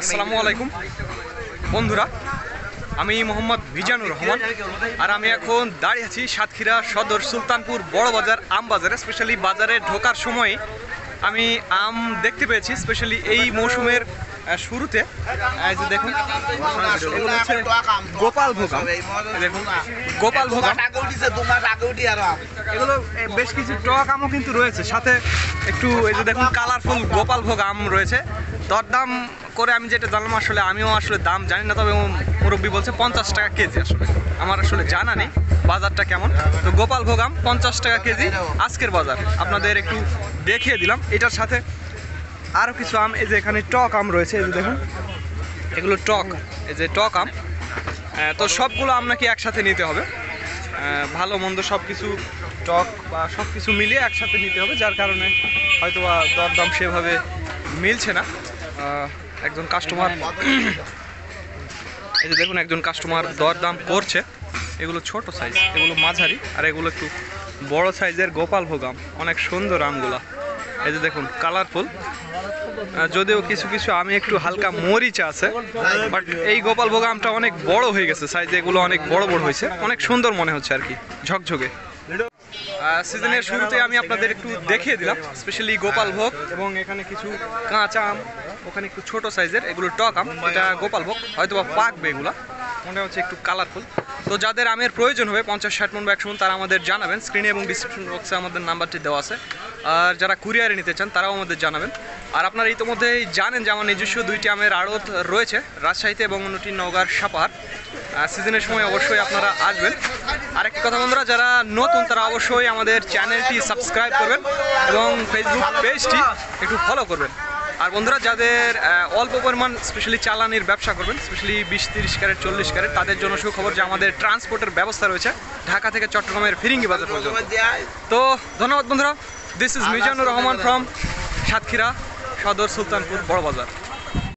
আসসালামু আলাইকুম বন্ধুরা, আমি মোহাম্মদ মিজানুর রহমান আর আমি এখন দাঁড়িয়ে আছি সাতক্ষীরা সদর সুলতানপুর বড় বাজার আম বাজারে। স্পেশালি বাজারে ঢোকার সময় আমি আম দেখতে পেয়েছি, স্পেশালি এই মৌসুমের শুরুতে। এই যে দেখুন, এগুলো হচ্ছে গোপালভোগ আম। দেখুন গোপালভোগ আম, এগুলো বেশ কিছু টক আমও কিন্তু রয়েছে সাথে, একটু এই যে দেখুন কালারফুল গোপালভোগ আম রয়েছে। দরদাম করে আমি যেটা জানলাম, আসলে আমিও আসলে দাম জানি না, তবে মুরব্বী বলছে 50 টাকা কেজি। আসলে আমার আসলে জানা নেই বাজারটা কেমন। তো গোপালভোগ আম 50 টাকা কেজি আজকের বাজার আপনাদের একটু দেখিয়ে দিলাম। এটার সাথে আরও কিছু আম, এই যে এখানে টক আম রয়েছে, এই যে দেখুন এগুলো টক, এই যে টক আম। তো সবগুলো আম নাকি একসাথে নিতে হবে, ভালো মন্দ সব কিছু টক বা সব কিছু মিলিয়ে একসাথে নিতে হবে, যার কারণে হয়তো বা দরদাম সেভাবে মিলছে না। একজন কাস্টমার, এই যে দেখুন একজন কাস্টমার দরদাম করছে। এগুলো ছোট সাইজ, এগুলো মাঝারি, আর এগুলো একটু বড় সাইজের গোপালভোগ আম। অনেক সুন্দর আমগুলা, এই যে দেখুন কালারফুল। যদিও কিছু কিছু আমি একটু হালকা মরিচা আছে, বাট এই গোপালভোগ আমটা অনেক বড় হয়ে গেছে সাইজে, এগুলো অনেক বড় বড় হয়েছে, অনেক সুন্দর মনে হচ্ছে আর কি, ঝকঝকে। সিজনের শুরুতে আমি আপনাদের একটু দেখিয়ে দিলাম স্পেশালি গোপালভোগ, এবং এখানে কিছু কাঁচা আম, ওখানে একটু ছোট সাইজের, এগুলো টক আম, এটা গোপালভোগ, হয়তো বা পাকবে এগুলা, মনে হচ্ছে একটু কালারফুল। তো যাদের আমের প্রয়োজন হবে 50-60 মন বা 100 মন, তারা আমাদের জানাবেন। স্ক্রিনে এবং ডিসক্রিপশন বক্সে আমাদের নাম্বারটি দেওয়া আছে। আর যারা কুরিয়ারে নিতে চান তারাও আমাদের জানাবেন। আর আপনারা ইতিমধ্যেই জানেন যে আমার নিজস্ব 2টি আমের আড়ত রয়েছে, রাজশাহীতে এবং অন্যটি নওগাঁর সাপাহার। সিজনের সময় অবশ্যই আপনারা আসবেন। আরেকটি কথা বন্ধুরা, যারা নতুন তারা অবশ্যই আমাদের চ্যানেলটি সাবস্ক্রাইব করবেন এবং ফেসবুক পেজটি একটু ফলো করবেন। আর বন্ধুরা, যাদের অল্প পরিমাণ স্পেশালি চালানির ব্যবসা করবেন, স্পেশালি 20-30 ক্যারেট 40 ক্যারেট, তাদের জন্য সুখবর যে আমাদের ট্রান্সপোর্টের ব্যবস্থা রয়েছে ঢাকা থেকে চট্টগ্রামের ফিরিঙ্গি বাজার পর্যন্ত। তো ধন্যবাদ বন্ধুরা, this is Mizanur Rahman from Satkhira সদর সুলতানপুর বড় বাজার।